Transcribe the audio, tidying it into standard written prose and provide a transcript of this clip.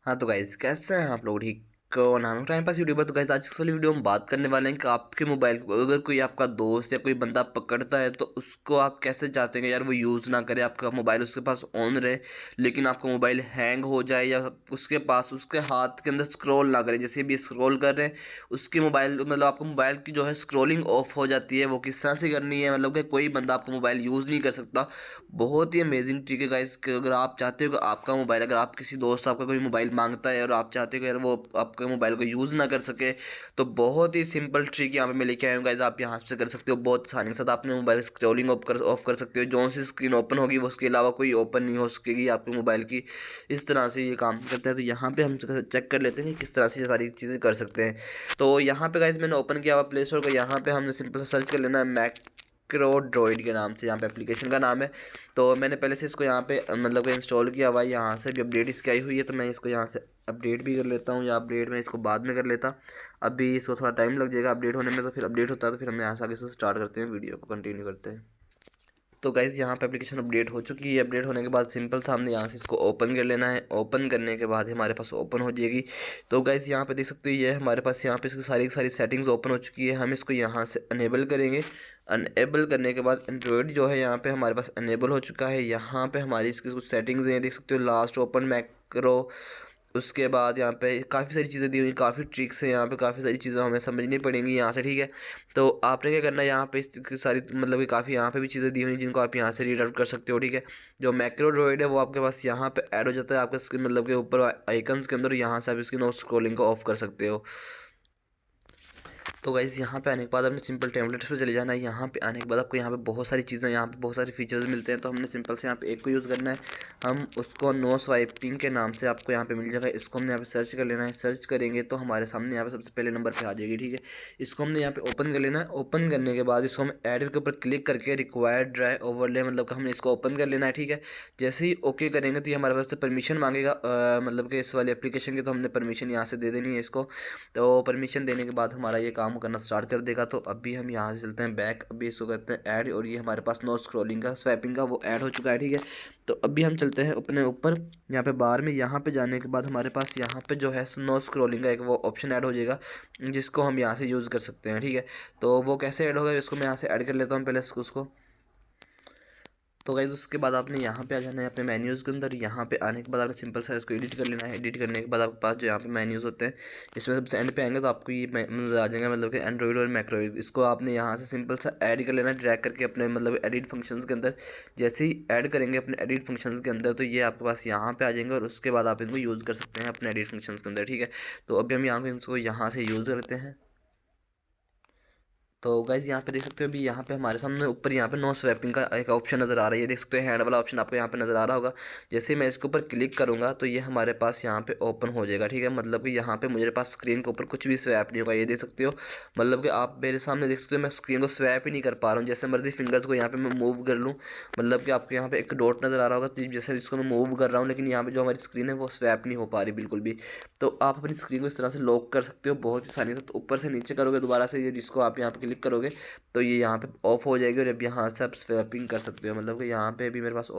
हाँ तो गाइस कैसे हैं आप लोग? ठीक को नाम है टाइम पास यूट्यूबर। तो गाइस आज की वाली वीडियो में बात करने वाले हैं कि आपके मोबाइल को अगर कोई आपका दोस्त या कोई बंदा पकड़ता है तो उसको आप कैसे चाहते हैं यार वो यूज़ ना करे, आपका मोबाइल उसके पास ऑन रहे लेकिन आपका मोबाइल हैंग हो जाए या उसके पास उसके हाथ के अंदर स्क्रॉल ना करे। जैसे भी स्क्रॉल कर रहे हैं उसकी मोबाइल मतलब आपको मोबाइल की जो है स्क्रॉलिंग ऑफ हो जाती है। वो किस तरह से करनी है, मतलब कि कोई बंदा आपका मोबाइल यूज़ नहीं कर सकता। बहुत ही अमेजिंग ट्रिक है गाइस कि अगर आप चाहते हो कि आपका मोबाइल, अगर आप किसी दोस्त आपका कोई मोबाइल मांगता है और आप चाहते हो कि यार वो आपके मोबाइल को यूज़ ना कर सके, तो बहुत ही सिंपल ट्रिक यहाँ पे मैं लेके आया हूँ गाइस। आप यहाँ से कर सकते हो बहुत आसानी के साथ। आपने मोबाइल स्क्रॉलिंग ऑफ कर सकते हो, जो सी स्क्रीन ओपन होगी वो उसके अलावा कोई ओपन नहीं हो सकेगी आपके मोबाइल की। इस तरह से ये काम करता है। तो यहाँ पे हम चेक कर लेते हैं कि किस तरह से ये सारी चीज़ें कर सकते हैं। तो यहाँ पे गाइस मैंने ओपन किया हुआ प्ले स्टोर को। यहाँ पे हमने सिंपल सा सर्च कर लेना है मैक्रोड्रॉइड के नाम से, यहाँ पे एप्लीकेशन का नाम है। तो मैंने पहले से इसको यहाँ पे मतलब इंस्टॉल किया हुआ है। यहाँ से भी अपडेट इसकी आई हुई है तो मैं इसको यहाँ से अपडेट भी कर लेता हूँ, या अपडेट मैं इसको बाद में कर लेता। अभी इसको थोड़ा टाइम लग जाएगा अपडेट होने में, तो फिर अपडेट होता है तो फिर हम यहाँ से आगे से स्टार्ट करते हैं, वीडियो को कंटिन्यू करते हैं। तो गाइज़ यहाँ पे एप्लीकेशन अपडेट हो चुकी है। अपडेट होने के बाद सिंपल था हमने यहाँ से इसको ओपन कर लेना है। ओपन करने के बाद हमारे पास ओपन हो जाएगी। तो गाइज़ यहाँ पे देख सकते हो ये हमारे पास यहाँ पे इसकी सारी की सारी सेटिंग्स ओपन हो चुकी है। हम इसको यहाँ से अनेबल करेंगे। अनेबल करने के बाद एंड्रॉयड जो है यहाँ पे हमारे पास अनेबल हो चुका है। यहाँ पे हमारी इसकी कुछ सेटिंग्स हैं, देख सकते हो लास्ट ओपन मैक्रो। उसके बाद यहाँ पे काफ़ी सारी चीज़ें दी हुई, काफ़ी ट्रिक्स हैं यहाँ पे, काफ़ी सारी चीज़ें हमें समझनी पड़ेंगी यहाँ से, ठीक है। तो आपने क्या करना है यहाँ पे इसकी सारी मतलब कि काफ़ी यहाँ पे भी चीज़ें दी हुई जिनको आप यहाँ से रीड आउट कर सकते हो, ठीक है। जो मैक्रो ड्रॉइड है वो आपके पास यहाँ पे ऐड हो जाता है आपके स्क्रीन मतलब के ऊपर आइकन्स के अंदर। यहाँ से आप इसकी नो स्क्रॉलिंग को ऑफ कर सकते हो। तो गाइज़ यहाँ पे आने के बाद हमने सिंपल टेम्पलेट पे चले जाना है। यहाँ पे आने के बाद आपको यहाँ पे बहुत सारी चीज़ें, यहाँ पे बहुत सारे फीचर्स मिलते हैं। तो हमने सिंपल से यहाँ पे एक को यूज़ करना है। हम उसको नो स्वाइपिंग के नाम से आपको यहाँ पे मिल जाएगा। इसको हमने यहाँ पे सर्च कर लेना है। सर्च करेंगे तो हमारे सामने यहाँ पे सबसे पहले नंबर पे आ जाएगी, ठीक है। इसको हमने यहाँ पे ओपन कर लेना है। ओपन करने के बाद इसको हम ऐड के ऊपर क्लिक करके रिक्वायर्ड ड्राइव ओवरले मतलब कि हमने इसको ओपन कर लेना है, ठीक है। जैसे ही ओके करेंगे तो ये हमारे पास से परमिशन मांगेगा मतलब कि इस वाली एप्लीकेशन की। तो हमने परमिशन यहाँ से दे देनी है इसको। तो परमिशन देने के बाद हमारा ये काम करना स्टार्ट कर देगा। तो अभी हम यहाँ से चलते हैं बैक। अभी इसको करते हैं ऐड और ये हमारे पास नो स्क्रॉलिंग का स्वैपिंग का वो ऐड हो चुका है, ठीक है। तो अभी हम चलते हैं अपने ऊपर यहाँ पे बार में। यहाँ पे जाने के बाद हमारे पास यहाँ पे जो है नो स्क्रॉलिंग का एक वो ऑप्शन ऐड हो जाएगा जिसको हम यहाँ से यूज़ कर सकते हैं, ठीक है। तो वो कैसे ऐड होगा इसको मैं यहाँ से ऐड कर लेता हूँ पहले उसको। तो गाइज़ उसके बाद आपने यहाँ पे आ जाना है अपने मेन्यूज़ के अंदर। यहाँ पे आने के बाद आपने सिंपल सा इसको एडिट कर लेना है। एडिट करने के बाद आपके पास जो यहाँ पे मेन्यूज़ होते हैं इसमें सबसे एंड पे आएंगे तो आपको ये मतलब आ जाएगा मतलब कि एंड्रॉइड और मैक्रोइड। इसको आपने यहाँ से सिंपल सा ऐड कर लेना है ड्रैग करके अपने मतलब एडिट फंक्शंस के अंदर। जैसे ही ऐड करेंगे अपने एडिट फंक्शंस के अंदर तो ये आपके पास यहाँ पे आ जाएंगे और उसके बाद आप इनको यूज़ कर सकते हैं अपने एडिट फंक्शंस के अंदर, ठीक है। तो अभी हम यहाँ पे इसको यहाँ से यूज़ करते हैं। तो गाइज़ यहाँ पे देख सकते हो अभी यहाँ पे हमारे सामने ऊपर यहाँ पे नो स्वैपिंग का एक ऑप्शन नज़र आ रहा है। ये देख सकते हो हैंड वाला ऑप्शन आपको यहाँ पे नज़र आ रहा होगा। जैसे ही मैं इसके ऊपर क्लिक करूँगा तो ये हमारे पास यहाँ पे ओपन हो जाएगा, ठीक है। मतलब कि यहाँ पे मेरे पास स्क्रीन के ऊपर कुछ भी स्वैप नहीं होगा। ये देख सकते हो मतलब कि आप मेरे सामने देख सकते हो मैं स्क्रीन को स्वैप ही नहीं कर पा रहा हूँ। जैसे मर्जी फिंगर्स को यहाँ पे मैं मूव कर लूँ मतलब कि आपको यहाँ पे एक डॉट नज़र आ रहा होगा। तो जैसे इसको मैं मूव कर रहा हूँ लेकिन यहाँ पे जो हमारी स्क्रीन है वो स्वैप नहीं हो पा रही बिल्कुल भी। तो आप अपनी स्क्रीन को इस तरह से लॉक कर सकते हो बहुत ही आसानी से। तो ऊपर से नीचे करोगे दोबारा से ये जिसको आप यहाँ पे क्लिक करोगे तो ये यहाँ पे ऑफ हो जाएगी और अब यहाँ से आप स्वैपिंग कर सकते हो। मतलब कि यहाँ पे भी मेरे पास